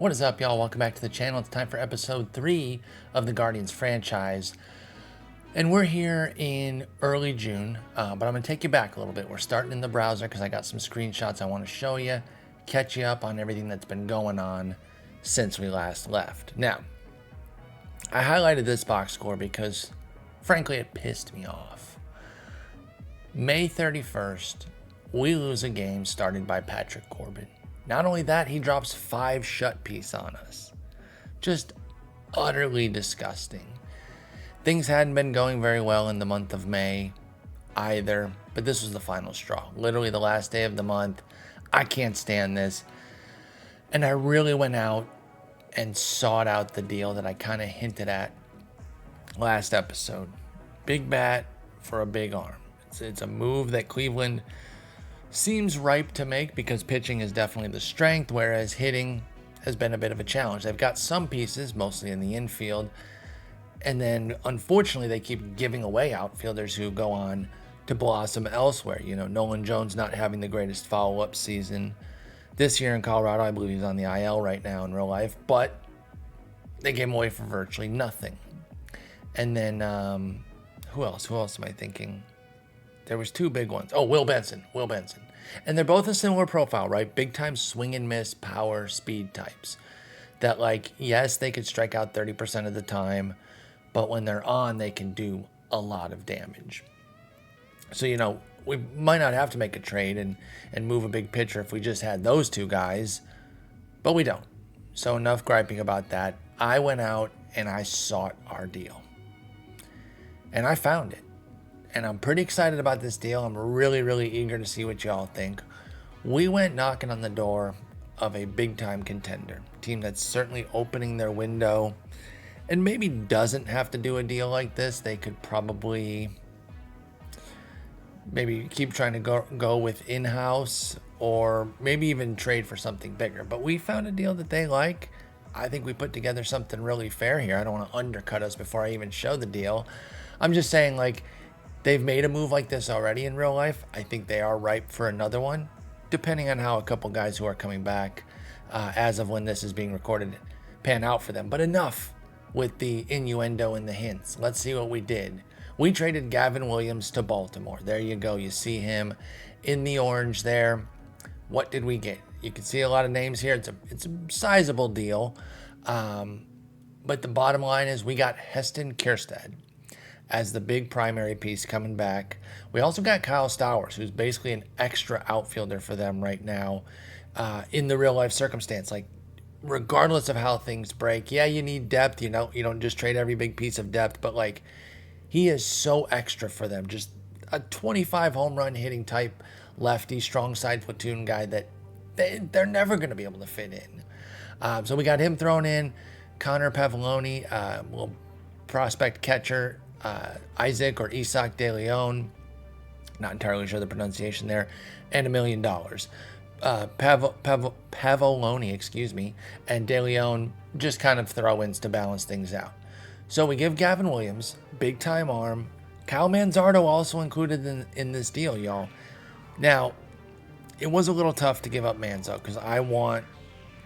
What is up, y'all? Welcome back to the channel. It's time for episode 3 of the Guardians franchise. And we're here in early June, but I'm going to take you back a little bit. We're starting in the browser because I got some screenshots I want to show you, catch you up on everything that's been going on since we last left. Now, I highlighted this box score because, frankly, it pissed me off. May 31st, we lose a game started by Patrick Corbin. Not only that, he drops 5 shut piece on us. Just utterly disgusting. Things hadn't been going very well in the month of May either, but this was the final straw. Literally the last day of the month. I can't stand this. And I really went out and sought out the deal that I kind of hinted at last episode. Big bat for a big arm. It's a move that Cleveland seems ripe to make because pitching is definitely the strength, whereas hitting has been a bit of a challenge. They've got some pieces, mostly in the infield, and then unfortunately they keep giving away outfielders who go on to blossom elsewhere. You know, Nolan Jones not having the greatest follow-up season this year in Colorado. I believe he's on the IL right now in real life, but they gave him away for virtually nothing. And then who else am I thinking? There was 2 big ones. Oh, Will Benson. And they're both a similar profile, right? Big time swing and miss, power, speed types. That, like, yes, they could strike out 30% of the time, but when they're on, they can do a lot of damage. So, you know, we might not have to make a trade and move a big pitcher if we just had those 2 guys, but we don't. So enough griping about that. I went out and I sought our deal. And I found it. And I'm pretty excited about this deal. I'm really, really eager to see what y'all think. We went knocking on the door of a big-time contender. Team that's certainly opening their window and maybe doesn't have to do a deal like this. They could probably maybe keep trying to go with in-house or maybe even trade for something bigger. But we found a deal that they like. I think we put together something really fair here. I don't want to undercut us before I even show the deal. I'm just saying, like, they've made a move like this already in real life. I think they are ripe for another one, depending on how a couple guys who are coming back as of when this is being recorded pan out for them. But enough with the innuendo and the hints. Let's see what we did. We traded Gavin Williams to Baltimore. There you go. You see him in the orange there. What did we get? You can see a lot of names here. It's a sizable deal. But the bottom line is we got Heston Kjerstad as the big primary piece coming back. We also got Kyle Stowers, who's basically an extra outfielder for them right now in the real life circumstance. Like, regardless of how things break, yeah, you need depth. You know, you don't just trade every big piece of depth, but like, he is so extra for them. Just a 25 home run hitting type lefty, strong side platoon guy that they're never going to be able to fit in. So we got him thrown in. Connor Pavoloni, little prospect catcher. Isaac or Isaac De Leon, not entirely sure the pronunciation there, and $1 million. Pavoloni, and De Leon just kind of throw-ins to balance things out. So we give Gavin Williams, big-time arm. Kyle Manzardo also included in this deal, y'all. Now, it was a little tough to give up Manzo because I want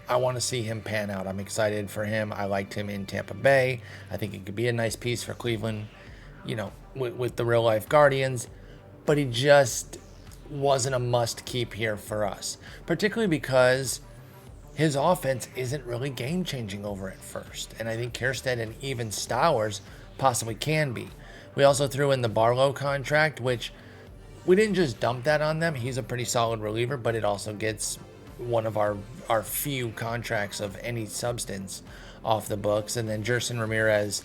to see him pan out. I'm excited for him. I liked him in Tampa Bay. I think it could be a nice piece for Cleveland, you know, with the real life Guardians, but he just wasn't a must keep here for us, particularly because his offense isn't really game changing over at first. And I think Kjerstad and even Stowers possibly can be. We also threw in the Barlow contract, which we didn't just dump that on them. He's a pretty solid reliever, but it also gets one of our few contracts of any substance off the books. And then Jerson Ramirez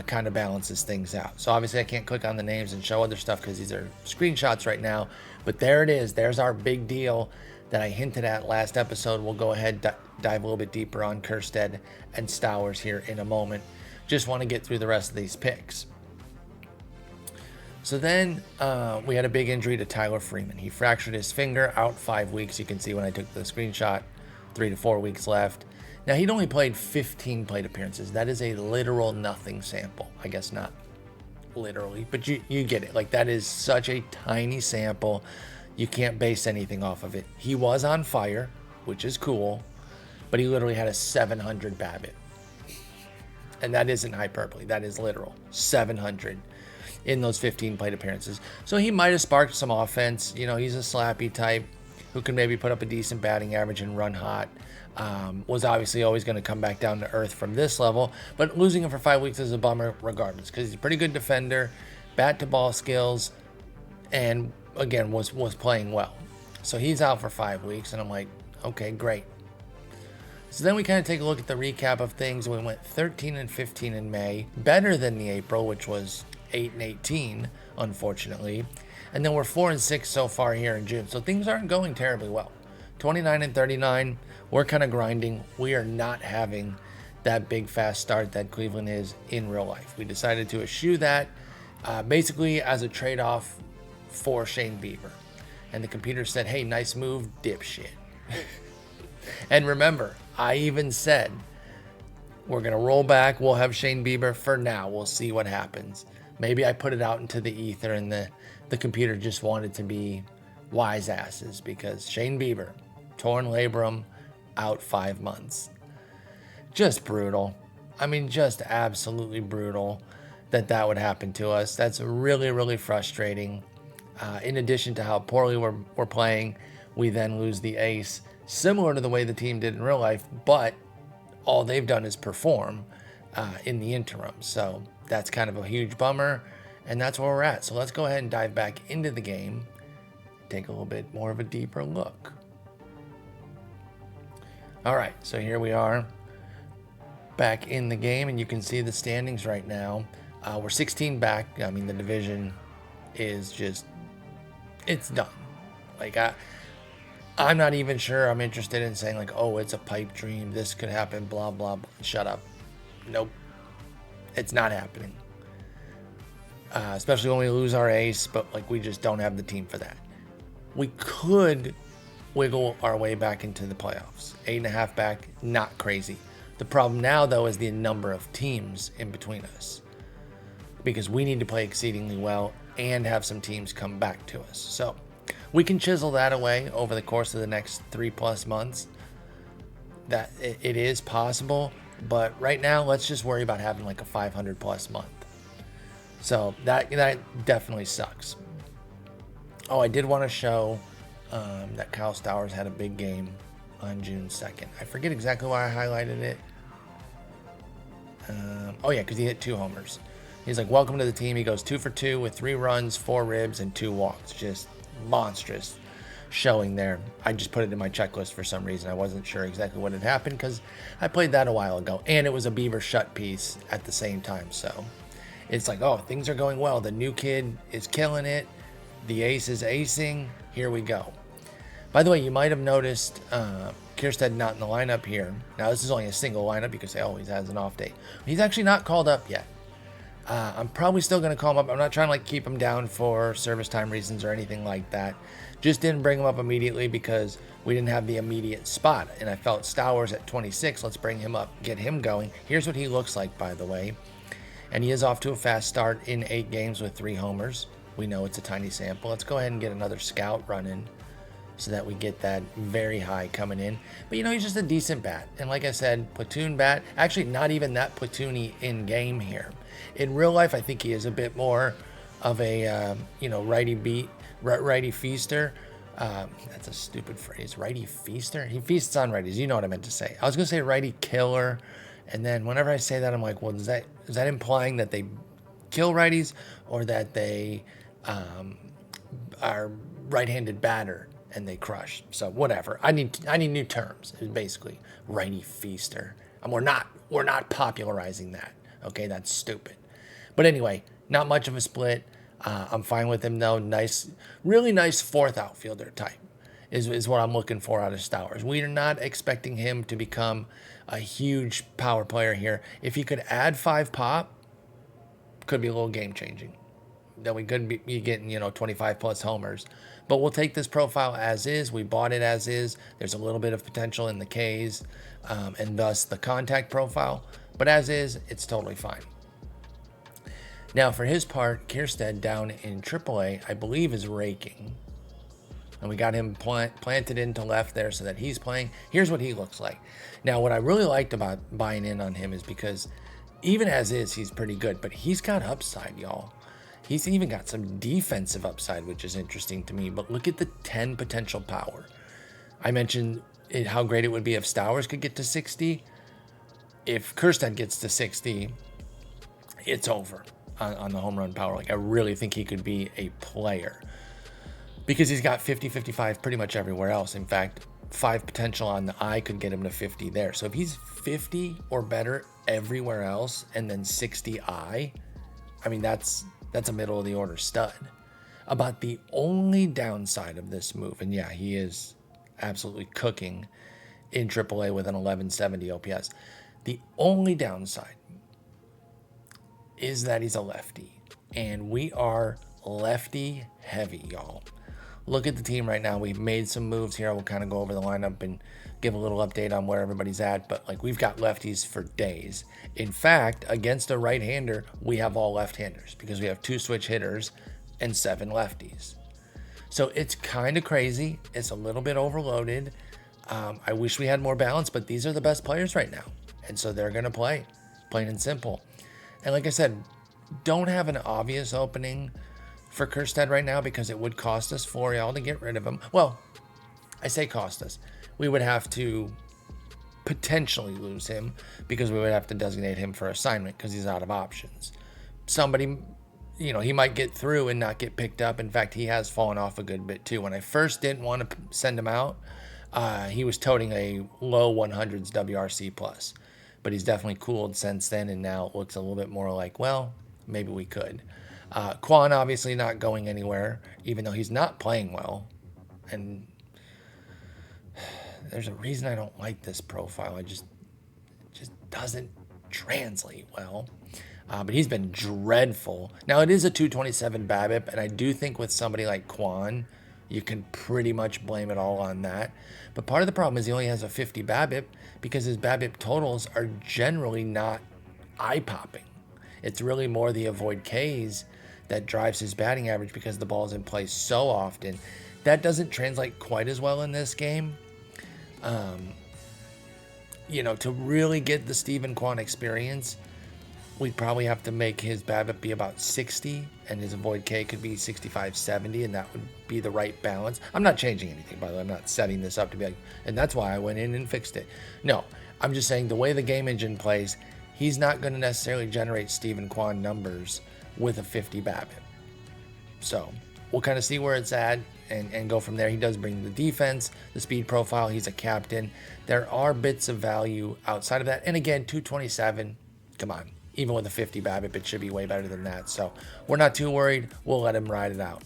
kind of balances things out. So obviously I can't click on the names and show other stuff because these are screenshots right now. But there it is. There's our big deal that I hinted at last episode. We'll go ahead dive a little bit deeper on Kjerstad and Stowers here in a moment. Just want to get through the rest of these picks. So then we had a big injury to Tyler Freeman. He fractured his finger, out 5 weeks. You can see when I took the screenshot, 3 to 4 weeks left. Now, he'd only played 15 plate appearances. That is a literal nothing sample. I guess not literally, but you get it. Like, that is such a tiny sample. You can't base anything off of it. He was on fire, which is cool, but he literally had a 700 BABIP. And that isn't hyperbole. That is literal. 700 in those 15 plate appearances. So he might have sparked some offense. You know, he's a slappy type who can maybe put up a decent batting average and run hot. Was obviously always going to come back down to earth from this level. But losing him for 5 weeks is a bummer regardless, because he's a pretty good defender, bat to ball skills, and again was playing well. So he's out for 5 weeks, and I'm like, okay, great. So then we kind of take a look at the recap of things. We went 13 and 15 in May, better than the April, which was 8 and 18, unfortunately. And then we're 4 and 6 so far here in June. So things aren't going terribly well. 29 and 39, we're kind of grinding. We are not having that big fast start that Cleveland is in real life. We decided to eschew that basically as a trade-off for Shane Bieber. And the computer said, hey, nice move, dipshit. And remember, I even said, we're going to roll back. We'll have Shane Bieber for now. We'll see what happens. Maybe I put it out into the ether and the computer just wanted to be wise asses, because Shane Bieber, torn labrum, out 5 months. Just brutal. I mean, just absolutely brutal that would happen to us. That's really, really frustrating. In addition to how poorly we're playing, we then lose the ace, similar to the way the team did in real life, but all they've done is perform in the interim. So that's kind of a huge bummer, and that's where we're at. So let's go ahead and dive back into the game, take a little bit more of a deeper look. All right, so here we are back in the game, and you can see the standings right now. We're 16 back. I mean, the division is just, it's done. Like, I'm not even sure I'm interested in saying, like, oh, it's a pipe dream, this could happen, blah, blah, blah. Shut up. Nope. It's not happening. Especially when we lose our ace, but, like, we just don't have the team for that. We could wiggle our way back into the playoffs. 8.5 back, not crazy. The problem now, though, is the number of teams in between us, because we need to play exceedingly well and have some teams come back to us. So we can chisel that away over the course of the next 3+ months. That it is possible, but right now let's just worry about having like a 500+ month. So that definitely sucks. Oh, I did want to show that Kyle Stowers had a big game on June 2nd. I forget exactly why I highlighted it. Oh yeah, because he hit 2 homers. He's like, welcome to the team. He goes 2 for 2 with 3 runs, 4 ribs, and 2 walks. Just monstrous showing there. I just put it in my checklist for some reason. I wasn't sure exactly what had happened because I played that a while ago, and it was a Bieber shut piece at the same time. So it's like, oh, things are going well. The new kid is killing it. The ace is acing. Here we go. By the way, you might have noticed Kierstead not in the lineup here. Now, this is only a single lineup because he always has an off day. He's actually not called up yet. I'm probably still going to call him up. I'm not trying to keep him down for service time reasons or anything like that. Just didn't bring him up immediately because we didn't have the immediate spot. And I felt Stowers at 26. Let's bring him up, get him going. Here's what he looks like, by the way. And he is off to a fast start in 8 games with 3 homers. We know it's a tiny sample. Let's go ahead and get another scout running so that we get that very high coming in. But, you know, he's just a decent bat. And like I said, platoon bat. Actually, not even that platoony in game here. In real life, I think he is a bit more of a, righty feaster. That's a stupid phrase. Righty feaster? He feasts on righties. You know what I meant to say. I was going to say righty killer. And then whenever I say that, I'm like, well, is that implying that they kill righties or that they are right-handed batter and they crush? So whatever. I need new terms. It's basically righty feaster. And we're not popularizing that. Okay, that's stupid. But anyway, not much of a split. I'm fine with him though. Nice, really nice 4th outfielder type is what I'm looking for out of Stowers. We are not expecting him to become a huge power player here. If he could add 5 pop, could be a little game changing. Then we could be getting 25+ homers. But we'll take this profile as is. We bought it as is. There's a little bit of potential in the Ks, and thus the contact profile. But as is, it's totally fine. Now, for his part, Kierstead down in AAA, I believe, is raking. And we got him planted into left there so that he's playing. Here's what he looks like. Now, what I really liked about buying in on him is because even as is, he's pretty good. But he's got upside, y'all. He's even got some defensive upside, which is interesting to me. But look at the 10 potential power. I mentioned how great it would be if Stowers could get to 60. If Kjerstad gets to 60, it's over on the home run power. Like, I really think he could be a player because he's got 50, 55 pretty much everywhere else. In fact, 5 potential on the eye could get him to 50 there. So if he's 50 or better everywhere else and then 60 eye, I mean, that's a middle of the order stud. About the only downside of this move, and yeah, he is absolutely cooking in AAA with an 1170 OPS. The only downside is that he's a lefty, and we are lefty heavy, y'all. Look at the team right now. We've made some moves here. We'll kind of go over the lineup and give a little update on where everybody's at, but like, we've got lefties for days. In fact, against a right-hander, we have all left-handers because we have 2 switch hitters and 7 lefties. So it's kind of crazy. It's a little bit overloaded. I wish we had more balance, but these are the best players right now. And so they're going to play, plain and simple. And like I said, don't have an obvious opening for Kjerstad right now because it would cost us Florial to get rid of him. Well, I say cost us. We would have to potentially lose him because we would have to designate him for assignment because he's out of options. Somebody, he might get through and not get picked up. In fact, he has fallen off a good bit too. When I first didn't want to send him out, he was toting a low 100s WRC plus. But he's definitely cooled since then, and now it looks a little bit more like, well, maybe we could. Quan obviously not going anywhere, even though he's not playing well. And there's a reason I don't like this profile. It just doesn't translate well. But he's been dreadful. Now, it is a 227 BABIP, and I do think with somebody like Quan, you can pretty much blame it all on that. But part of the problem is he only has a 50 BABIP because his BABIP totals are generally not eye-popping. It's really more the avoid Ks that drives his batting average because the ball's in play so often. That doesn't translate quite as well in this game. To really get the Steven Kwan experience, we'd probably have to make his BABIP be about 60, and his avoid K could be 65, 70, and that would be the right balance. I'm not changing anything, by the way. I'm not setting this up to be like, and that's why I went in and fixed it. No, I'm just saying the way the game engine plays, he's not going to necessarily generate Steven Kwan numbers with a 50 BABIP. So we'll kind of see where it's at and go from there. He does bring the defense, the speed profile. He's a captain. There are bits of value outside of that. And again, 227, come on. Even with a 50 BABIP, it should be way better than that. So we're not too worried. We'll let him ride it out.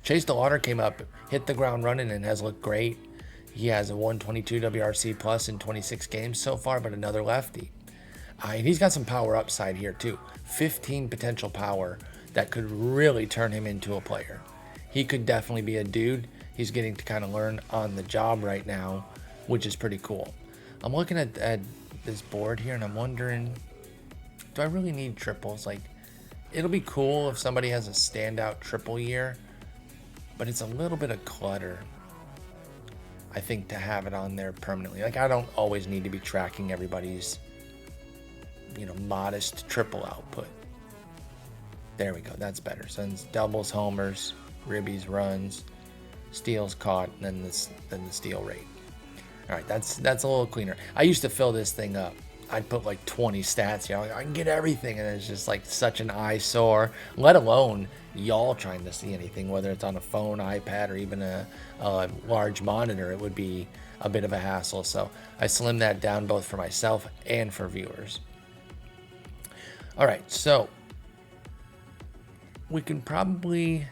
Chase DeLauder came up, hit the ground running, and has looked great. He has a 122 WRC plus in 26 games so far, but another lefty. And he's got some power upside here too. 15 potential power that could really turn him into a player. He could definitely be a dude. He's getting to kind of learn on the job right now, which is pretty cool. I'm looking at this board here, and I'm wondering, do I really need triples? Like, it'll be cool if somebody has a standout triple year, but it's a little bit of clutter, I think, to have it on there permanently. Like, I don't always need to be tracking everybody's, modest triple output. There we go. That's better. So it's doubles, homers, ribbies, runs, steals caught, and then the steal rate. All right, that's a little cleaner. I used to fill this thing up. I'd put like 20 stats here. I can get everything, and it's just like such an eyesore, let alone y'all trying to see anything, whether it's on a phone, iPad, or even a large monitor. It would be a bit of a hassle. So I slimmed that down both for myself and for viewers. All right, so we could probably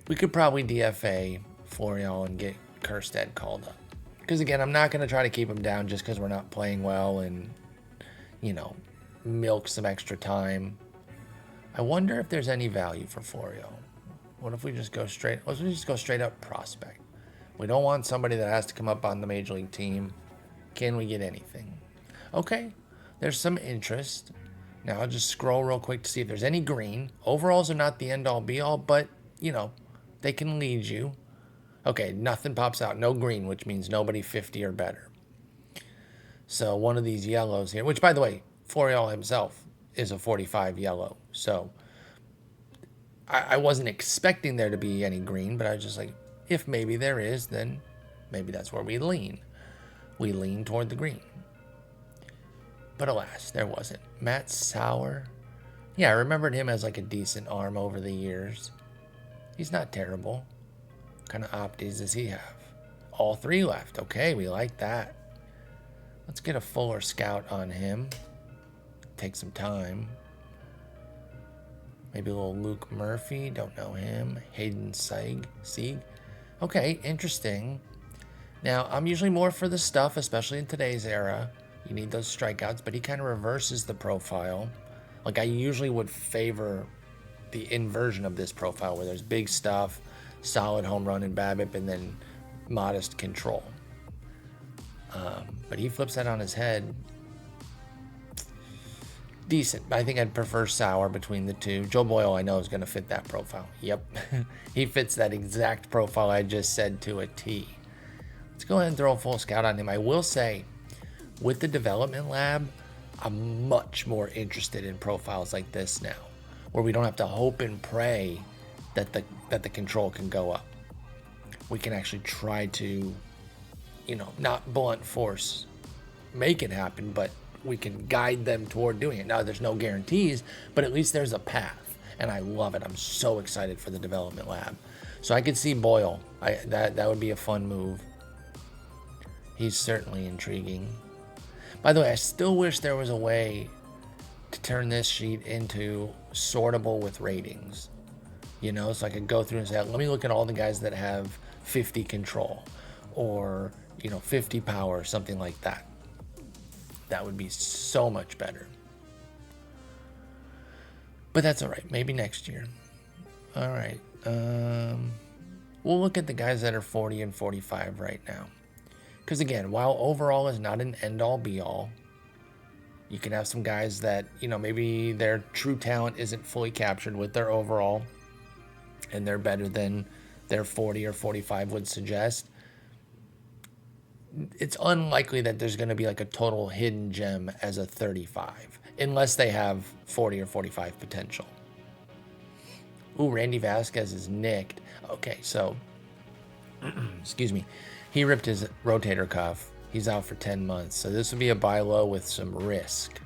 DFA Florial and get Kjerstad called up. Because again, I'm not going to try to keep him down just because we're not playing well and, milk some extra time. I wonder if there's any value for Florial. What if we just go straight up prospect? We don't want somebody that has to come up on the major league team. Can we get anything? Okay, there's some interest. Now I'll just scroll real quick to see if there's any green. Overalls are not the end all be all, but, They can lead you. Okay, nothing pops out. No green, which means nobody 50 or better. So one of these yellows here, which, by the way, Florial himself is a 45 yellow. So I wasn't expecting there to be any green, but I was just like, if maybe there is, then maybe that's where we lean. We lean toward the green. But alas, there wasn't. Matt Sauer. Yeah, I remembered him as like a decent arm over the years. He's not terrible. What kind of opties does he have? All 3 left. Okay, we like that. Let's get a fuller scout on him. Take some time. Maybe a little Luke Murphy. Don't know him. Hayden Sieg. Okay, interesting. Now, I'm usually more for the stuff, especially in today's era. You need those strikeouts, but he kind of reverses the profile. Like, I usually would favor the inversion of this profile, where there's big stuff, solid home run and BABIP, and then modest control. But he flips that on his head. Decent. I think I'd prefer Sauer between the two. Joe Boyle, I know, is going to fit that profile. Yep. He fits that exact profile I just said to a T. Let's go ahead and throw a full scout on him. I will say, with the development lab, I'm much more interested in profiles like this now, where we don't have to hope and pray that the control can go up. We can actually try to, not blunt force make it happen, but we can guide them toward doing it. Now, there's no guarantees, but at least there's a path, and I love it. I'm so excited for the development lab. So I could see Boyle. That would be a fun move. He's certainly intriguing. By the way, I still wish there was a way to turn this sheet into sortable with ratings. So I could go through and say, let me look at all the guys that have 50 control or, 50 power, something like that. That would be so much better. But that's all right. Maybe next year. All right. We'll look at the guys that are 40 and 45 right now. Because again, while overall is not an end-all be-all, you can have some guys that, maybe their true talent isn't fully captured with their overall, and they're better than their 40 or 45 would suggest. It's unlikely that there's going to be like a total hidden gem as a 35, unless they have 40 or 45 potential. Ooh, Randy Vasquez is nicked. Okay, so, excuse me. He ripped his rotator cuff. He's out for 10 months. So this would be a buy low with some risk.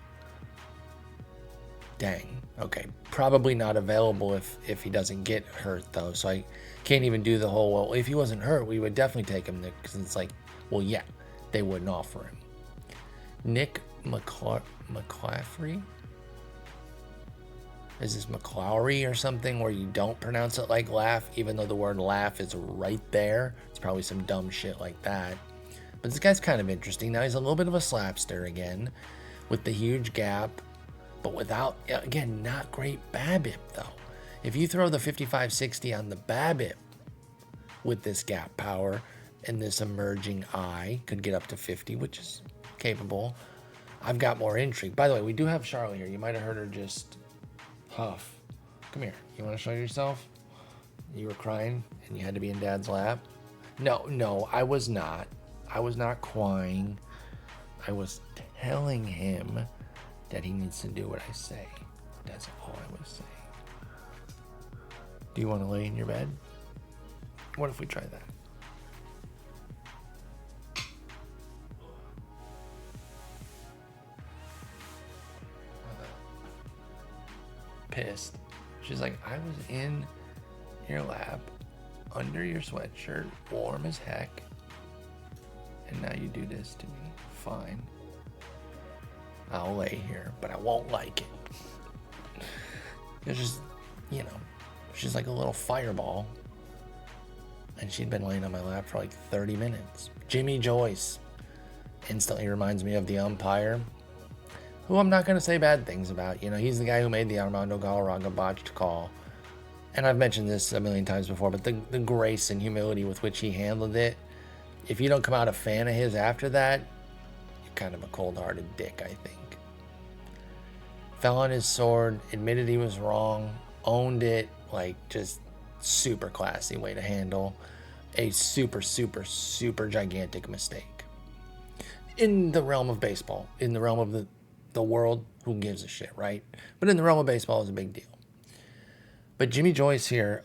Dang. Okay. Probably not available if he doesn't get hurt, though. So I can't even do the whole, well, if he wasn't hurt, we would definitely take him. Because it's like, well, yeah, they wouldn't offer him. Nick McClaffrey? Is this McClowry or something where you don't pronounce it like laugh, even though the word laugh is right there? It's probably some dumb shit like that. But this guy's kind of interesting. Now he's a little bit of a slapster again with the huge gap, but without, again, not great BABIP though. If you throw the 55-60 on the BABIP with this gap power and this emerging eye, could get up to 50, which is capable. I've got more intrigue. By the way, we do have Charlotte here. You might have heard her just huff. Come here. You want to show yourself? You were crying and you had to be in Dad's lap? No, I was not. I was not crying. I was telling him that he needs to do what I say. That's all I was saying. Do you want to lay in your bed? What if we try that? Pissed. She's like, I was in your lap, under your sweatshirt, warm as heck, and now you do this to me. Fine. I'll lay here, but I won't like it. It's just, she's like a little fireball. And she'd been laying on my lap for like 30 minutes. Jimmy Joyce instantly reminds me of the umpire, who I'm not going to say bad things about. He's the guy who made the Armando Galarraga botched call. And I've mentioned this a million times before, but the grace and humility with which he handled it, if you don't come out a fan of his after that, you're kind of a cold-hearted dick, I think. Fell on his sword, admitted he was wrong, owned it, just super classy way to handle a super, super, super gigantic mistake. In the realm of baseball, in the realm of the world, who gives a shit, right? But in the realm of baseball, it's a big deal. But Jimmy Joyce here,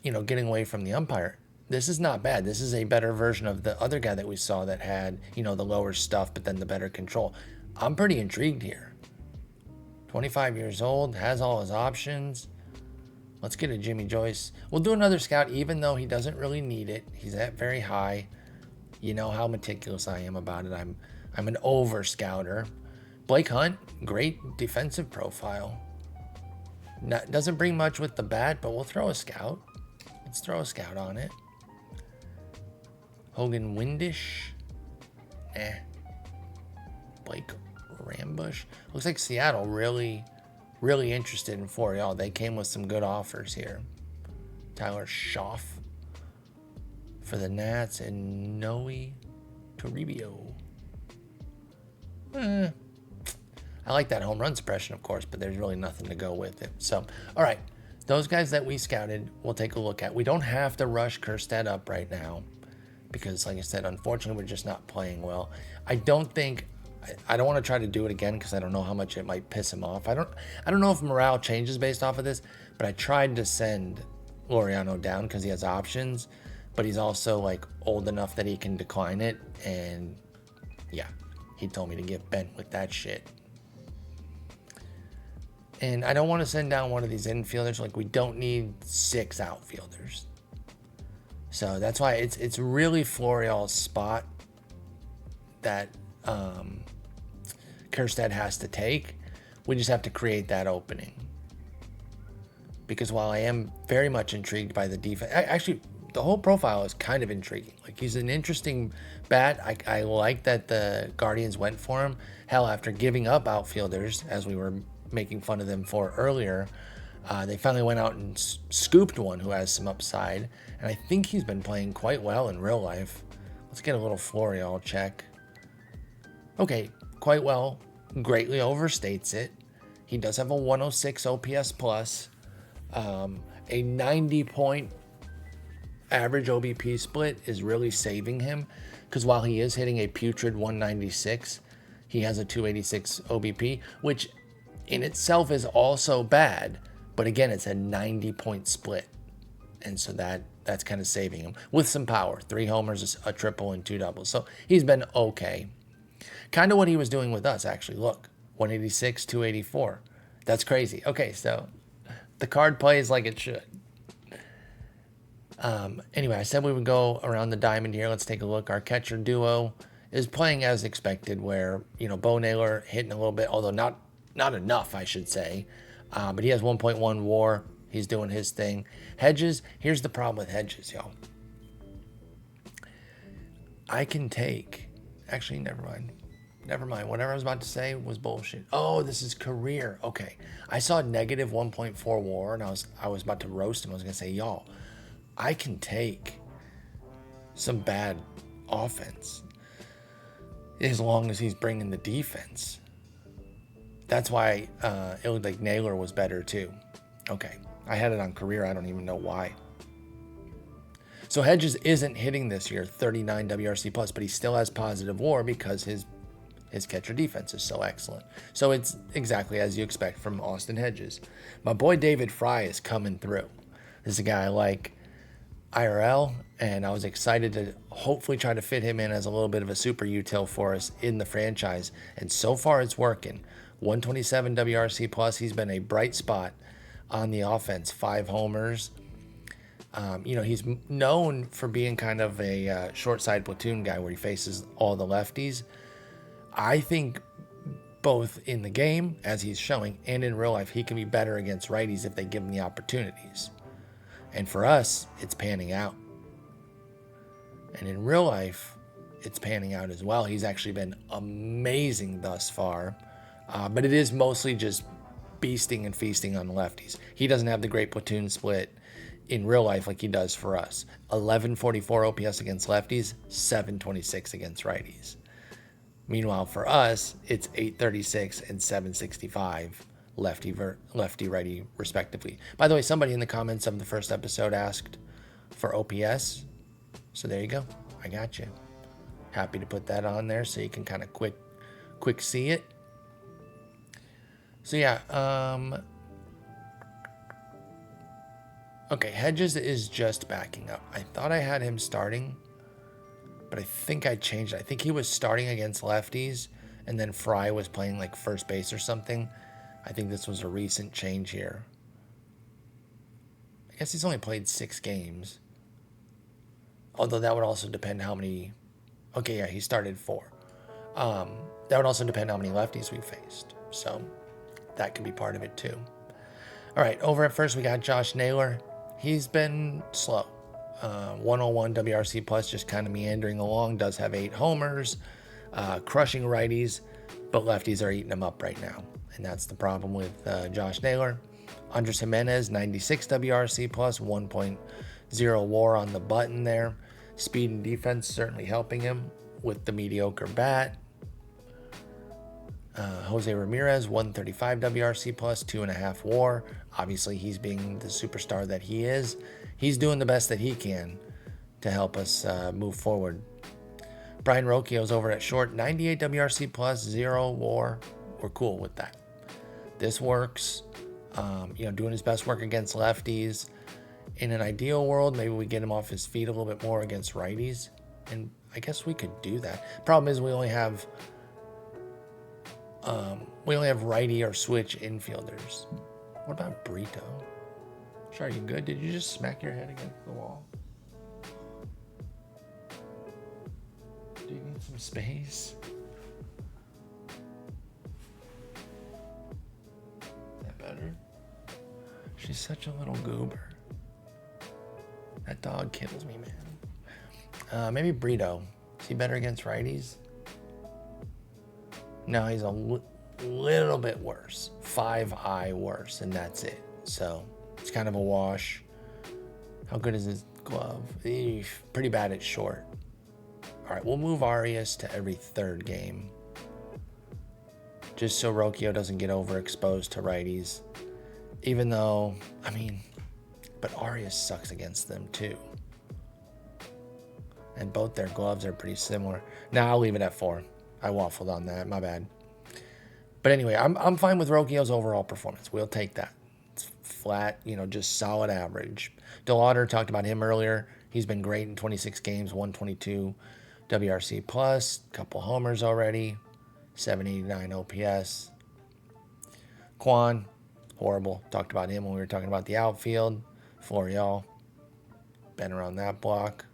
getting away from the umpire, this is not bad. This is a better version of the other guy that we saw that had, the lower stuff, but then the better control. I'm pretty intrigued here. 25 years old, has all his options. Let's get a Jimmy Joyce. We'll do another scout, even though he doesn't really need it. He's at very high. You know how meticulous I am about it. I'm an over scouter. Blake Hunt, great defensive profile. Doesn't bring much with the bat, but we'll throw a scout. Let's throw a scout on it. Hogan Windish. Blake Rambush. Looks like Seattle really, really interested in Florial. They came with some good offers here. Tyler Schaff for the Nats and Noe Toribio. I like that home run suppression, of course, but there's really nothing to go with it. So, all right, those guys that we scouted, we'll take a look at. We don't have to rush Kjerstad up right now because, like I said, unfortunately, we're just not playing well. I don't want to try to do it again because I don't know how much it might piss him off. I don't know if morale changes based off of this, but I tried to send Laureano down because he has options, but he's also like old enough that he can decline it. And yeah, he told me to get bent with that shit. And I don't want to send down one of these infielders. Like, we don't need 6 outfielders. So that's why it's really Florial's spot that Kjerstad has to take. We just have to create that opening. Because while I am very much intrigued by the defense, actually, the whole profile is kind of intriguing. Like, he's an interesting bat. I like that the Guardians went for him. Hell, after giving up outfielders, as we were making fun of them for earlier, they finally went out and scooped one who has some upside. And I think he's been playing quite well in real life. Let's get a little Florial check. Okay, quite well. Greatly overstates it. He does have a 106 OPS plus, a 90-point average OBP split is really saving him, because while he is hitting a putrid 196, he has a 286 OBP, which in itself is also bad, but again, it's a 90-point split, and so that's kind of saving him with some power. 3 homers, a triple, and 2 doubles. So he's been okay. Kind of what he was doing with us, actually. Look, 186, 284. That's crazy. Okay, so the card plays like it should. Anyway, I said we would go around the diamond here. Let's take a look. Our catcher duo is playing as expected, where, Bo Naylor hitting a little bit, although not enough, I should say. But he has 1.1 WAR. He's doing his thing. Hedges, here's the problem with Hedges, y'all. I can take... Actually, never mind. Whatever I was about to say was bullshit. Oh, this is career. Okay. I saw negative 1.4 WAR, and I was about to roast him. I was going to say, y'all, I can take some bad offense as long as he's bringing the defense. That's why it looked like Naylor was better too. Okay. I had it on career. I don't even know why. So Hedges isn't hitting this year 39 WRC plus, but he still has positive WAR because his catcher defense is so excellent. So it's exactly as you expect from Austin Hedges. My boy David Fry is coming through. This is a guy I like IRL, and I was excited to hopefully try to fit him in as a little bit of a super util for us in the franchise. And so far it's working. 127 WRC plus. He's been a bright spot on the offense. 5 homers. He's known for being kind of a short side platoon guy where he faces all the lefties. I think both in the game, as he's showing, and in real life, he can be better against righties if they give him the opportunities. And for us, it's panning out. And in real life, it's panning out as well. He's actually been amazing thus far. But it is mostly just beasting and feasting on the lefties. He doesn't have the great platoon split in real life like he does for us. 1144 OPS against lefties, 726 against righties. Meanwhile, for us, it's 836 and 765 lefty righty respectively. By the way, somebody in the comments of the first episode asked for OPS, so there you go. I got you. Happy to put that on there so you can kind of quick see it. So yeah, okay, Hedges is just backing up. I thought I had him starting, but I think I changed it. I think he was starting against lefties, and then Fry was playing like first base or something. I think this was a recent change here. I guess he's only played 6 games. Although that would also depend how many... Okay, yeah, he started 4. That would also depend how many lefties we faced. So that could be part of it too. All right, over at first we got Josh Naylor. He's been slow. 101 WRC plus, just kind of meandering along. Does have 8 homers, crushing righties, but lefties are eating him up right now. And that's the problem with Josh Naylor. Andres Jimenez, 96 WRC plus, 1.0 WAR on the button there. Speed and defense certainly helping him with the mediocre bat. Jose Ramirez, 135 WRC plus, 2.5 WAR. Obviously, he's being the superstar that he is. He's doing the best that he can to help us move forward. Brian Rocchio's over at short, 98 WRC plus, 0 WAR. We're cool with that. This works. Doing his best work against lefties. In an ideal world, maybe we get him off his feet a little bit more against righties. And I guess we could do that. Problem is we only have righty or switch infielders. What about Brito? Sure, are you good? Did you just smack your head against the wall? Do you need some space? Is that better? She's such a little goober. That dog kills me, man. Maybe Brito. Is he better against righties? No, he's a little bit worse. 5i worse, and that's it. So it's kind of a wash. How good is his glove? Pretty bad at short. All right, we'll move Arias to every 3rd game. Just so Rocchio doesn't get overexposed to righties. Even though, but Arias sucks against them too. And both their gloves are pretty similar. Now I'll leave it at 4. I waffled on that, my bad. But anyway, I'm fine with Rocchio's overall performance. We'll take that. It's flat, just solid average. DeLauder, talked about him earlier. He's been great in 26 games, 122 WRC plus, couple homers already, 789 OPS. Quan, horrible. Talked about him when we were talking about the outfield. Florial, been around that block.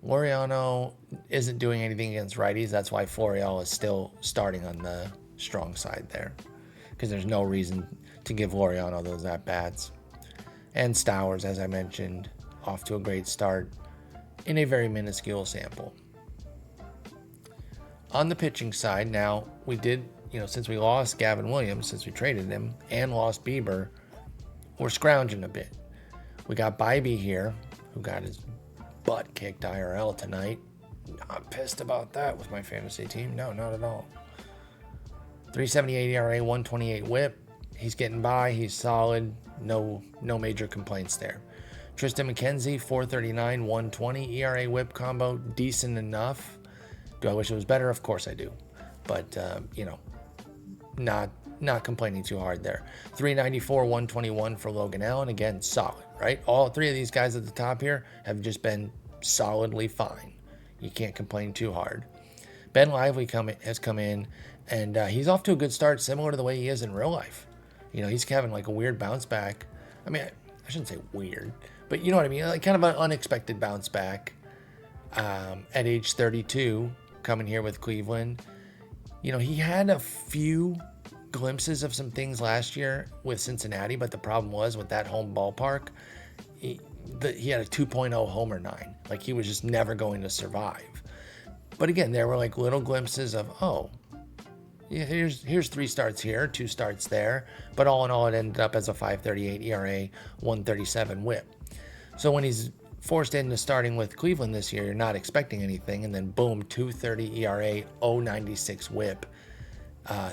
Laureano isn't doing anything against righties. That's why Florial is still starting on the strong side there, because there's no reason to give Laureano those at-bats. And Stowers, as I mentioned, off to a great start in a very minuscule sample. On the pitching side, now we did, since we lost Gavin Williams, since we traded him, and lost Bieber, we're scrounging a bit. We got Bybee here, who got his butt kicked IRL tonight. Not pissed about that with my fantasy team. No, not at all. 378 ERA, 128 whip. He's getting by. He's solid. No major complaints there. Tristan McKenzie, 439, 120 ERA whip combo. Decent enough. Do I wish it was better? Of course I do. But, not complaining too hard there. 394, 121 for Logan Allen. Again, solid, right? All 3 of these guys at the top here have just been solidly fine. You can't complain too hard. Ben Lively has come in, and he's off to a good start, similar to the way he is in real life. He's having like a weird bounce back. I shouldn't say weird, but you know what I mean? Like kind of an unexpected bounce back at age 32, coming here with Cleveland. He had a few glimpses of some things last year with Cincinnati, but the problem was with that home ballpark, he had a 2.0 homer 9. Like he was just never going to survive. But again, there were like little glimpses of, here's 3 starts here, 2 starts there. But all in all, it ended up as a 5.38 ERA, 1.37 whip. So when he's forced into starting with Cleveland this year, you're not expecting anything, and then boom, 2.30 ERA, 0.96 whip.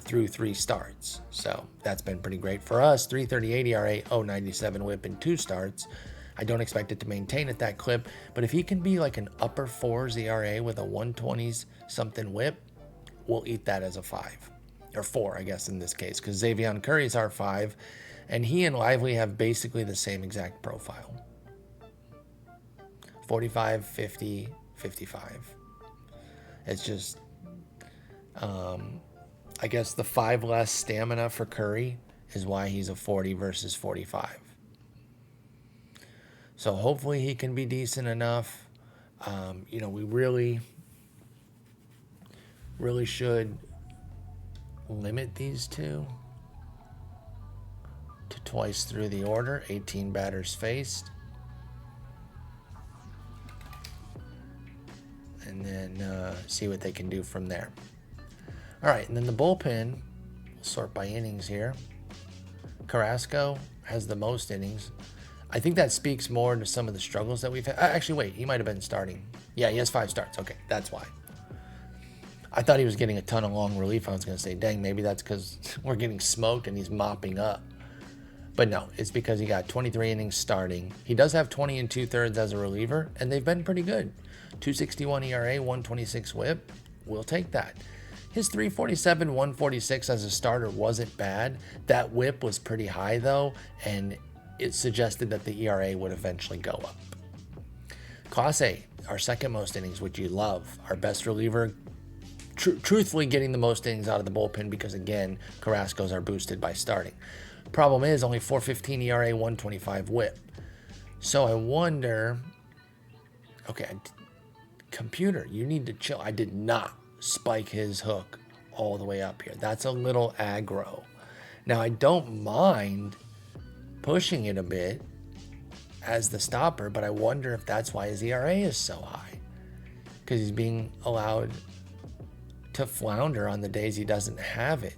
through 3 starts. So that's been pretty great for us. 338 ERA, 097 whip in 2 starts. I don't expect it to maintain at that clip, but if he can be like an upper 4s ERA with a 120s something whip, we'll eat that as a 5. Or 4, I guess, in this case, because Xavier Curry's our 5, and he and Lively have basically the same exact profile. 45, 50, 55. It's just, I guess the 5 less stamina for Curry is why he's a 40 versus 45. So hopefully he can be decent enough. We really should limit these two to twice through the order, 18 batters faced. And then see what they can do from there. All right, and then the bullpen, we'll sort by innings here. Carrasco has the most innings. I think that speaks more to some of the struggles that we've had. Actually, wait, he might have been starting. Yeah, he has 5 starts. Okay, that's why. I thought he was getting a ton of long relief. I was going to say, dang, maybe that's because we're getting smoked and he's mopping up. But no, it's because he got 23 innings starting. He does have 20 and 2/3 as a reliever, and they've been pretty good. 261 ERA, 126 whip. We'll take that. His 347, 146 as a starter wasn't bad. That whip was pretty high, though, and it suggested that the ERA would eventually go up. Class A, our second most innings, which you love. Our best reliever, truthfully getting the most innings out of the bullpen because, again, Carrasco's are boosted by starting. Problem is, only 415 ERA, 125 whip. So I wonder, okay, computer, you need to chill. I did not spike his hook all the way up here. That's a little aggro. Now, I don't mind pushing it a bit as the stopper, but I wonder if that's why his ERA is so high, because he's being allowed to flounder on the days he doesn't have it,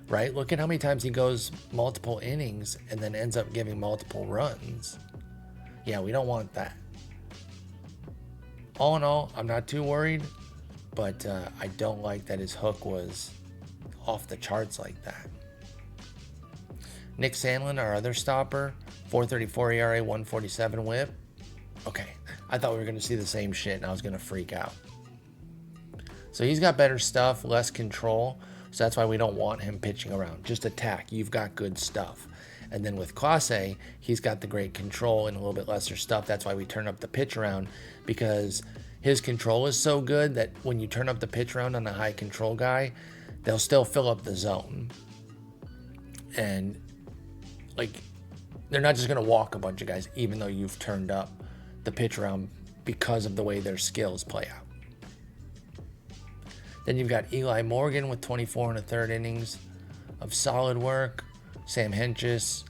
right? Look at how many times he goes multiple innings and then ends up giving multiple runs. Yeah, we don't want that. All in all, I'm not too worried, but I don't like that his hook was off the charts like that. Nick Sandlin, our other stopper, 434 ERA, 147 whip. Okay, I thought we were going to see the same shit and I was going to freak out. So he's got better stuff, less control, so that's why we don't want him pitching around. Just attack. You've got good stuff. And then with Class A, he's got the great control and a little bit lesser stuff. That's why we turn up the pitch around, because his control is so good that when you turn up the pitch around on a high control guy, they'll still fill up the zone. And like, they're not just going to walk a bunch of guys, even though you've turned up the pitch around because of the way their skills play out. Then you've got Eli Morgan with 24 1/3 innings of solid work. Sam Hentges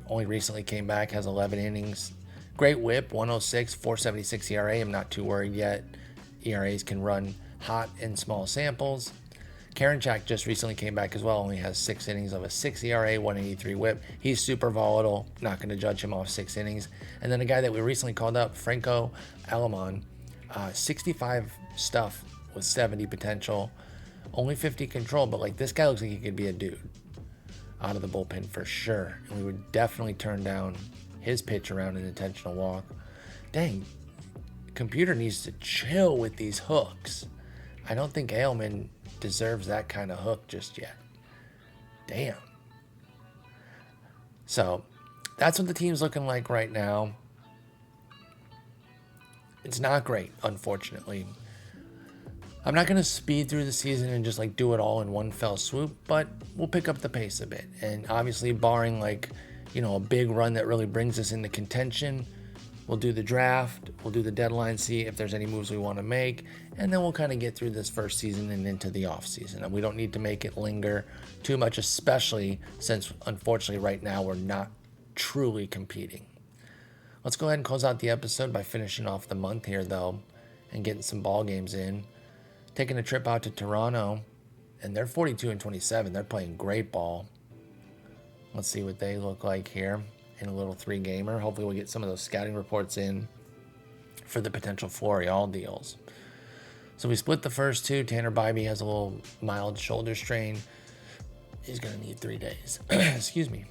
only recently came back, has 11 innings. Great whip, 106, 476 ERA. I'm not too worried yet. ERAs can run hot in small samples. Karinchak just recently came back as well, only has 6 innings of a 6 ERA, 183 whip. He's super volatile, not going to judge him off 6 innings. And then a guy that we recently called up, Franco Alamon, 65 stuff with 70 potential, only 50 control, but like, this guy looks like he could be a dude out of the bullpen for sure. And we would definitely turn down his pitch around an intentional walk. Dang, computer needs to chill with these hooks. I don't think Ailman deserves that kind of hook just yet. Damn. So that's what the team's looking like right now. It's not great, unfortunately. I'm not going to speed through the season and just like do it all in one fell swoop, but we'll pick up the pace a bit. And obviously, barring like, a big run that really brings us into contention, we'll do the draft, we'll do the deadline, see if there's any moves we want to make, and then we'll kind of get through this first season and into the off season. And we don't need to make it linger too much, especially since, unfortunately, right now we're not truly competing. Let's go ahead and close out the episode by finishing off the month here, though, and getting some ball games in. Taking a trip out to Toronto, and they're 42 and 27. They're playing great ball. Let's see what they look like here in a little 3-gamer. Hopefully we'll get some of those scouting reports in for the potential Florial deals. So we split the first two. Tanner Bybee has a little mild shoulder strain. He's going to need 3 days. Excuse me.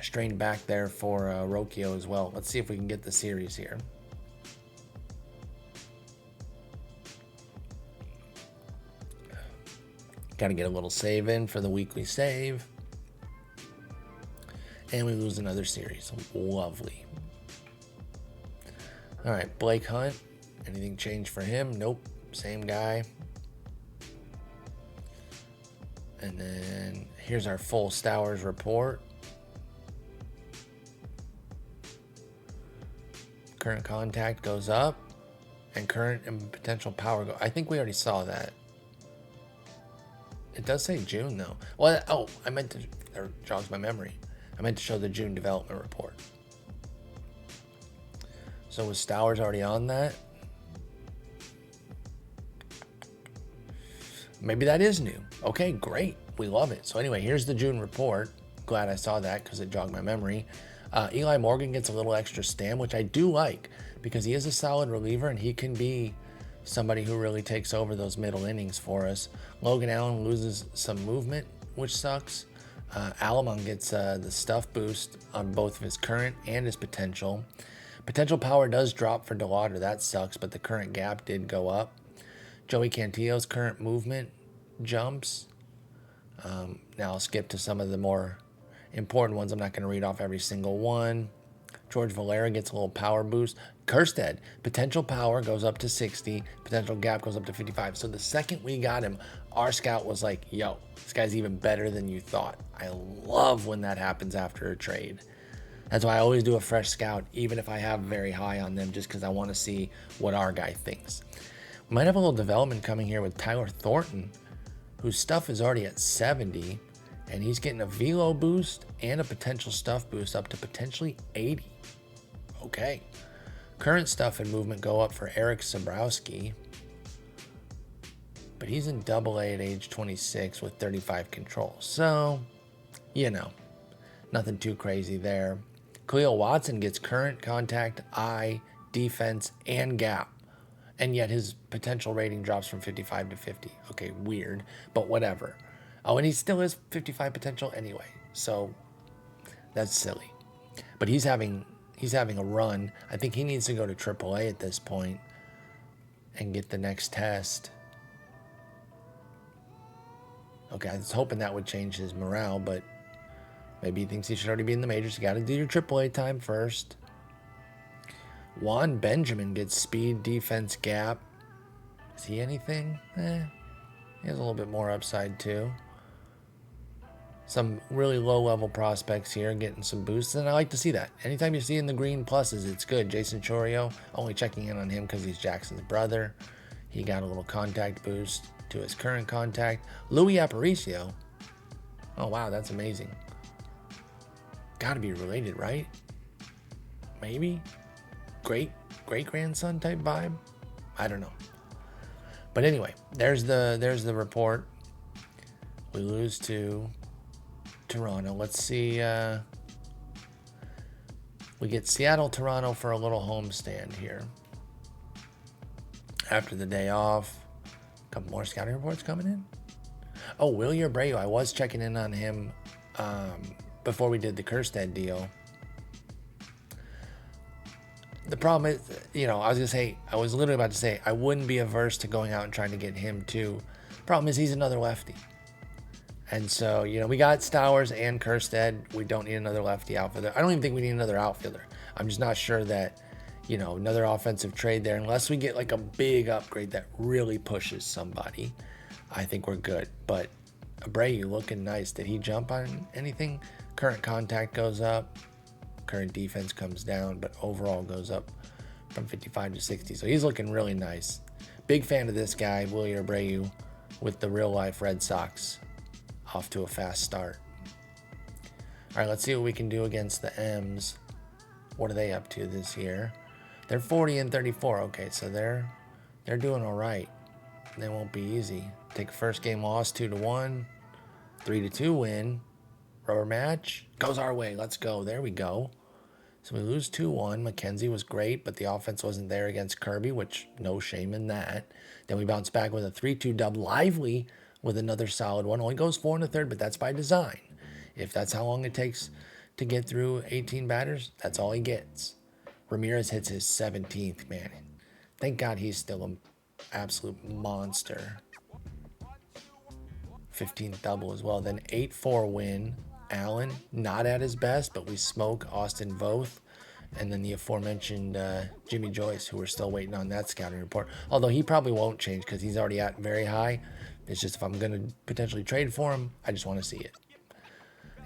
Strained back there for Rocchio as well. Let's see if we can get the series here. Got to get a little save in for the weekly save. And we lose another series. Lovely. All right, Blake Hunt. Anything changed for him? Nope. Same guy. And then here's our full Stowers report. Current contact goes up. And current and potential power go. I think we already saw that. It does say June, though. Well, oh, I meant to... There jogs my memory. I meant to show the June development report. So was Stowers already on that? Maybe that is new. Okay, great. We love it. So anyway, here's the June report. Glad I saw that because it jogged my memory. Eli Morgan gets a little extra stamp, which I do like because he is a solid reliever and he can be somebody who really takes over those middle innings for us. Logan Allen loses some movement, which sucks. Alamon gets the stuff boost on both of his current and his potential. Potential power does drop for DeLauder. That sucks, but the current gap did go up. Joey Cantillo's current movement jumps. Now I'll skip to some of the more important ones. I'm not going to read off every single one. George Valera gets a little power boost. Kerstead, potential power goes up to 60. Potential gap goes up to 55. So the second we got him, our scout was like, yo, this guy's even better than you thought. I love when that happens after a trade. That's why I always do a fresh scout, even if I have very high on them, just because I want to see what our guy thinks. We might have a little development coming here with Tyler Thornton, whose stuff is already at 70, and he's getting a velo boost and a potential stuff boost up to potentially 80. Okay. Current stuff and movement go up for Eric Sabrowski, but he's in Double-A at age 26 with 35 control. So, you know, nothing too crazy there. Khalil Watson gets current, contact, eye, defense, and gap. And yet his potential rating drops from 55 to 50. Okay, weird, but whatever. Oh, and he still has 55 potential anyway. So that's silly. But he's having a run. I think he needs to go to AAA at this point and get the next test. Okay, I was hoping that would change his morale, but maybe he thinks he should already be in the majors. You got to do your AAA time first. Juan Benjamin gets speed, defense, gap. Is he anything? He has a little bit more upside too. Some really low-level prospects here getting some boosts, and I like to see that. Anytime you see in the green pluses, it's good. Jason Chorio, only checking in on him because he's Jackson's brother. He got a little contact boost to his current contact. Louis Aparicio. Oh, wow, that's amazing. Got to be related, right? Maybe? Great-grandson type vibe? I don't know. But anyway, there's the report. We lose to Toronto. Let's see. We get Seattle, Toronto for a little homestand here. After the day off. A couple more scouting reports coming in. Oh, Willie Abreu. I was checking in on him before we did the Kerstead deal. The problem is, I was literally about to say, I wouldn't be averse to going out and trying to get him too. Problem is, he's another lefty. And so, we got Stowers and Kerstead. We don't need another lefty outfielder. I don't even think we need another outfielder. I'm just not sure that, another offensive trade there, unless we get like a big upgrade that really pushes somebody, I think we're good. But Abreu looking nice. Did he jump on anything? Current contact goes up. Current defense comes down, but overall goes up from 55 to 60. So he's looking really nice. Big fan of this guy, Willie Abreu, with the real-life Red Sox. Off to a fast start. All right, let's see what we can do against the M's. What are they up to this year? They're 40 and 34. Okay, so they're doing all right. They won't be easy. Take a first game loss, 2-1, 3-2 win. Rubber match goes our way. Let's go. There we go. So we lose 2-1. McKenzie was great, but the offense wasn't there against Kirby, which no shame in that. Then we bounce back with a 3-2 dub. Lively with another solid one. Only goes 4 in the third, but that's by design. If that's how long it takes to get through 18 batters, that's all he gets. Ramirez hits his 17th, man. Thank God he's still an absolute monster. 15th double as well. Then 8-4 win. Allen, not at his best, but we smoke Austin Voth. And then the aforementioned Jimmy Joyce, who we're still waiting on that scouting report. Although he probably won't change because he's already at very high. It's just if I'm going to potentially trade for him, I just want to see it.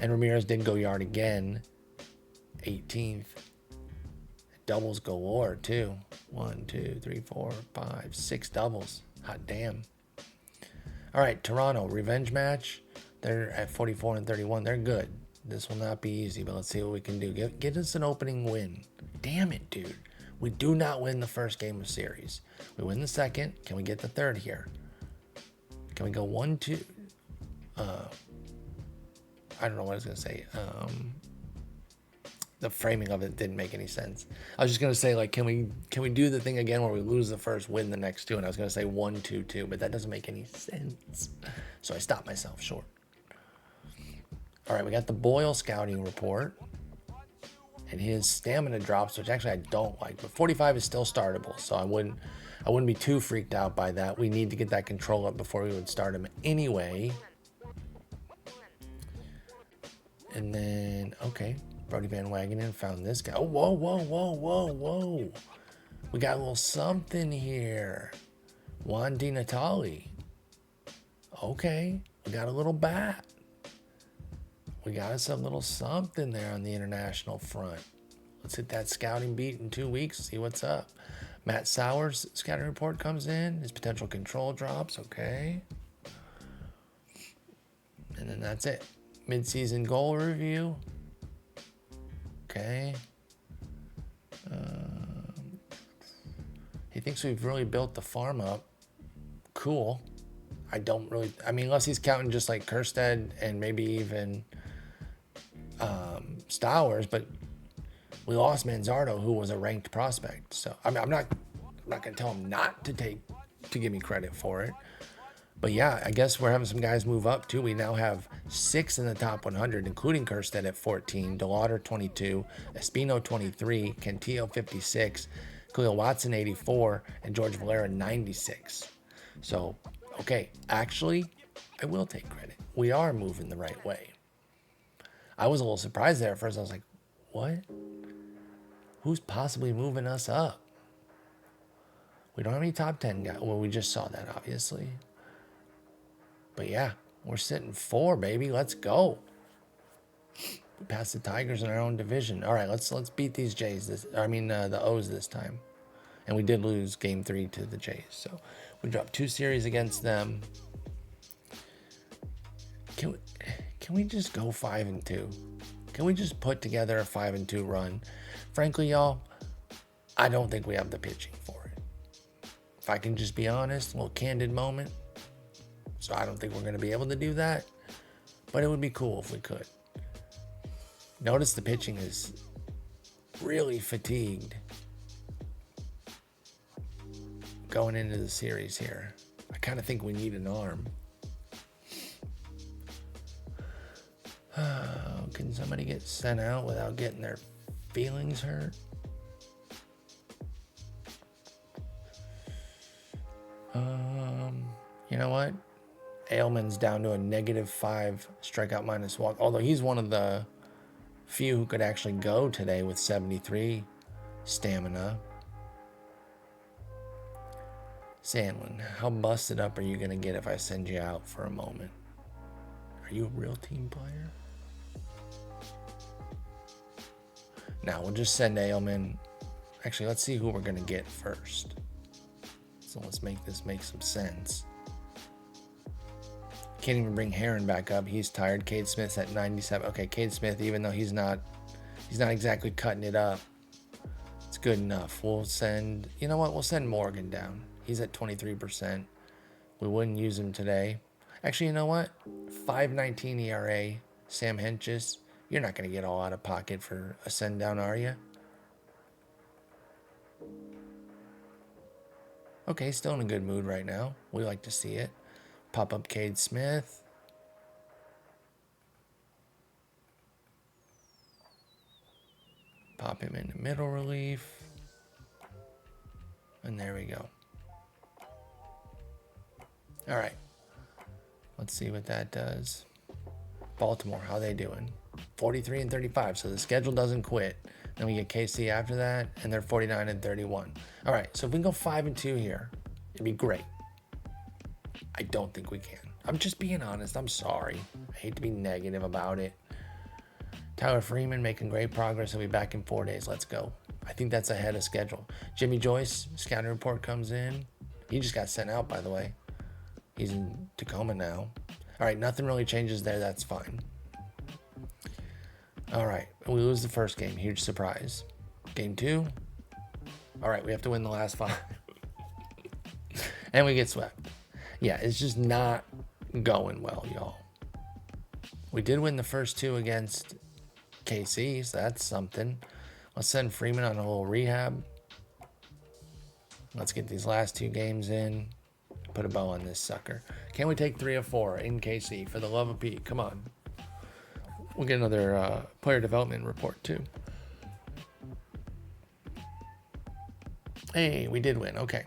And Ramirez did go yard again. 18th. Doubles galore, too. 1, 2, 3, 4, 5, 6 doubles. Hot damn. All right, Toronto, revenge match. They're at 44 and 31. They're good. This will not be easy, but let's see what we can do. Get us an opening win. Damn it, dude. We do not win the first game of series. We win the second. Can we get the third here? Can we go 1-2? I don't know what I was going to say. The framing of it didn't make any sense. I was just going to say, like, can we do the thing again where we lose the first, win the next two? And I was going to say 1-2-2, but that doesn't make any sense. So I stopped myself short. All right, we got the Boyle scouting report. And his stamina drops, which actually I don't like. But 45 is still startable, so I wouldn't be too freaked out by that. We need to get that control up before we would start him anyway. And then, okay, Brody Van Wagenen found this guy. Oh, whoa, whoa, whoa, whoa, whoa. We got a little something here. Juan Di Natale. Okay, we got a little bat. We got us a little something there on the international front. Let's hit that scouting beat in 2 weeks, see what's up. Matt Sowers' scouting report comes in. His potential control drops, okay. And then that's it. Mid-season goal review. Okay. He thinks we've really built the farm up. Cool. I mean, unless he's counting just like Kerstead and maybe even Stowers, but we lost Manzardo, who was a ranked prospect. So I'm not going to tell him not to give me credit for it. But yeah, I guess we're having some guys move up too. We now have 6 in the top 100, including Kerstead at 14, DeLauder 22, Espino 23, Cantillo 56, Khalil Watson 84, and George Valera 96. So, okay, actually, I will take credit. We are moving the right way. I was a little surprised there at first. I was like, what? Who's possibly moving us up? We don't have any top 10 guys. Well, we just saw that, obviously. But yeah, we're sitting 4, baby. Let's go. We passed the Tigers in our own division. All right, let's beat these Jays. The O's this time. And we did lose Game 3 to the Jays. So we dropped 2 series against them. Can we just go 5-2? Can we just put together a 5-2 run? Frankly, y'all, I don't think we have the pitching for it. If I can just be honest, a little candid moment. So I don't think we're going to be able to do that. But it would be cool if we could. Notice the pitching is really fatigued going into the series here. I kind of think we need an arm. Can somebody get sent out without getting their feelings hurt? You know what? Ailman's down to a -5 strikeout minus walk. Although he's one of the few who could actually go today with 73 stamina. Sandlin, how busted up are you going to get if I send you out for a moment? Are you a real team player? Now, we'll just send Ailman. Actually, let's see who we're going to get first. So let's make this make some sense. Can't even bring Heron back up. He's tired. Cade Smith's at 97. Okay, Cade Smith, even though he's not exactly cutting it up, it's good enough. We'll send, you know what? We'll send Morgan down. He's at 23%. We wouldn't use him today. Actually, you know what? 5.19 ERA. Sam Hentges, You're not going to get all out of pocket for a send down, are you? Okay, still in a good mood right now. We like to see it. Pop up Cade Smith. Pop him into middle relief. And there we go. All right. Let's see what that does. Baltimore, how they doing? 43 and 35, so the schedule doesn't quit. Then we get KC after that, and they're 49 and 31. All right, so if we can go 5 and 2 here, it'd be great. I don't think we can. I'm just being honest. I'm sorry. I hate to be negative about it. Tyler Freeman making great progress. He'll be back in 4 days. Let's go. I think that's ahead of schedule. Jimmy Joyce, scouting report comes in. He just got sent out, by the way. He's in Tacoma now. All right, nothing really changes there. That's fine. All right, we lose the first game. Huge surprise. Game 2. All right, we have to win the last 5. And we get swept. Yeah, it's just not going well, y'all. We did win the first 2 against KC, so that's something. Let's send Freeman on a little rehab. Let's get these last 2 games in. Put a bow on this sucker. Can we take 3 of 4 in KC? For the love of Pete, come on. We'll get another player development report too. Hey, we did win. Okay,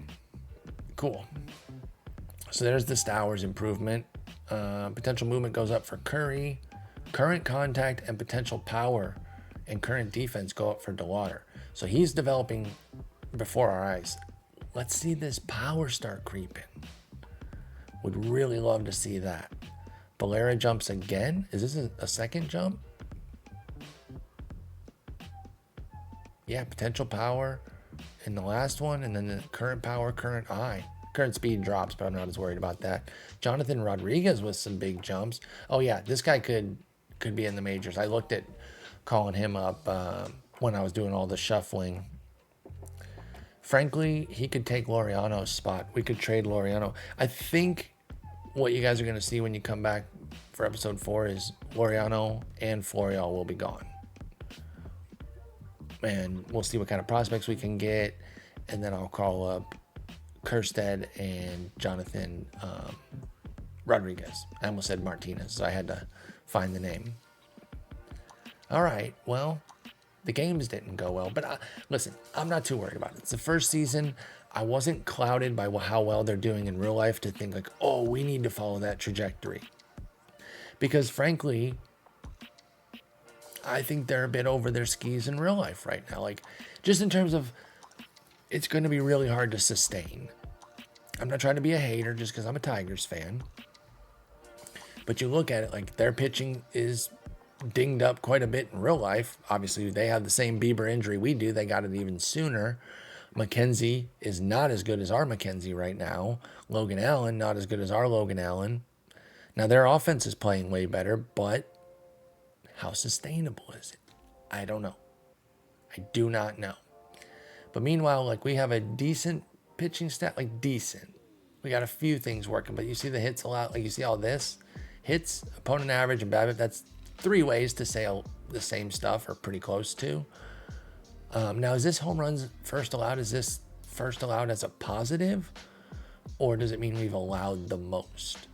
cool. So there's the Stowers improvement. Potential movement goes up for Curry. Current contact and potential power and current defense go up for DeWater. So he's developing before our eyes. Let's see this power start creeping. Would really love to see that. Valera jumps again. Is this a second jump? Yeah, potential power in the last one, and then the current power, current eye. Current speed drops, but I'm not as worried about that. Jonathan Rodriguez with some big jumps. Oh yeah, this guy could be in the majors. I looked at calling him up when I was doing all the shuffling. Frankly, he could take Laureano's spot. We could trade Laureano. I think what you guys are going to see when you come back for episode 4 is Laureano and Florial will be gone. And we'll see what kind of prospects we can get. And then I'll call up Kerstead and Jonathan Rodriguez. I almost said Martinez, so I had to find the name. All right, well, the games didn't go well, but listen, I'm not too worried about it. It's the first season. I wasn't clouded by how well they're doing in real life to think like, oh, we need to follow that trajectory. Because frankly, I think they're a bit over their skis in real life right now. Like, just in terms of, it's going to be really hard to sustain. I'm not trying to be a hater just because I'm a Tigers fan. But you look at it, like, their pitching is dinged up quite a bit in real life. Obviously, they have the same Bieber injury we do. They got it even sooner. McKenzie is not as good as our McKenzie right now. Logan Allen, not as good as our Logan Allen. Now, their offense is playing way better, but how sustainable is it? I don't know. I do not know. But meanwhile, like, we have a decent pitching stat, like decent. We got a few things working, but you see the hits a lot. Like, you see all this? Hits, opponent average, and BABIP. That's 3 ways to say the same stuff or pretty close to. Now, is this home runs first allowed? Is this first allowed as a positive? Or does it mean we've allowed the most?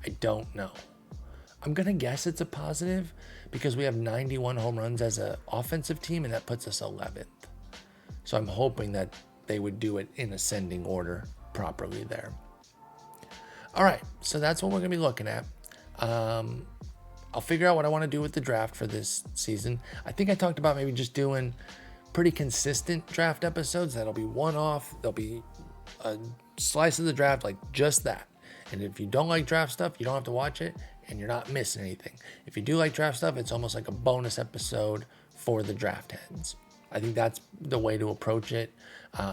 I don't know. I'm going to guess it's a positive because we have 91 home runs as an offensive team, and that puts us 11th. So I'm hoping that they would do it in ascending order properly there. All right, so that's what we're going to be looking at. I'll figure out what I want to do with the draft for this season. I think I talked about maybe just doing pretty consistent draft episodes. That'll be one-off. There'll be a slice of the draft, like just that. And if you don't like draft stuff, you don't have to watch it, and you're not missing anything. If you do like draft stuff, it's almost like a bonus episode for the draft heads. I think that's the way to approach it.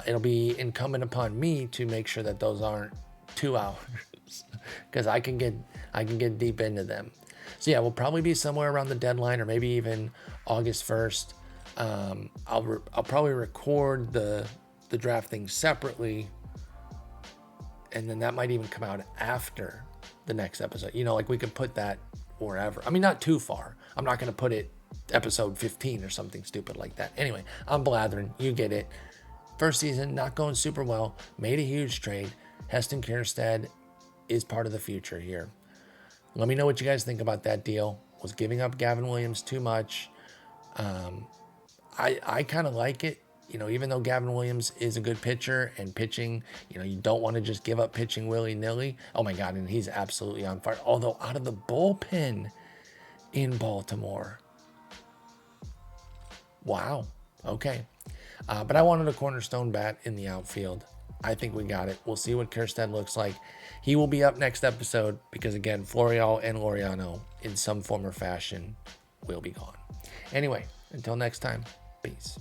It'll be incumbent upon me to make sure that those aren't 2 hours, because I can get deep into them. So yeah, we'll probably be somewhere around the deadline, or maybe even August 1st. I'll probably record the draft thing separately, and then that might even come out after the next episode. You know, like, we could put that wherever. I mean, not too far. I'm not going to put it episode 15 or something stupid like that. Anyway, I'm blathering. You get it. First season, not going super well. Made a huge trade. Heston Kjerstad is part of the future here. Let me know what you guys think about that deal. Was giving up Gavin Williams too much? I kind of like it. Even though Gavin Williams is a good pitcher and pitching, you don't want to just give up pitching willy-nilly. Oh my God, and he's absolutely on fire. Although out of the bullpen in Baltimore. Wow. Okay. But I wanted a cornerstone bat in the outfield. I think we got it. We'll see what Kjerstad looks like. He will be up next episode because, again, Florial and Laureano, in some form or fashion, will be gone. Anyway, until next time, peace.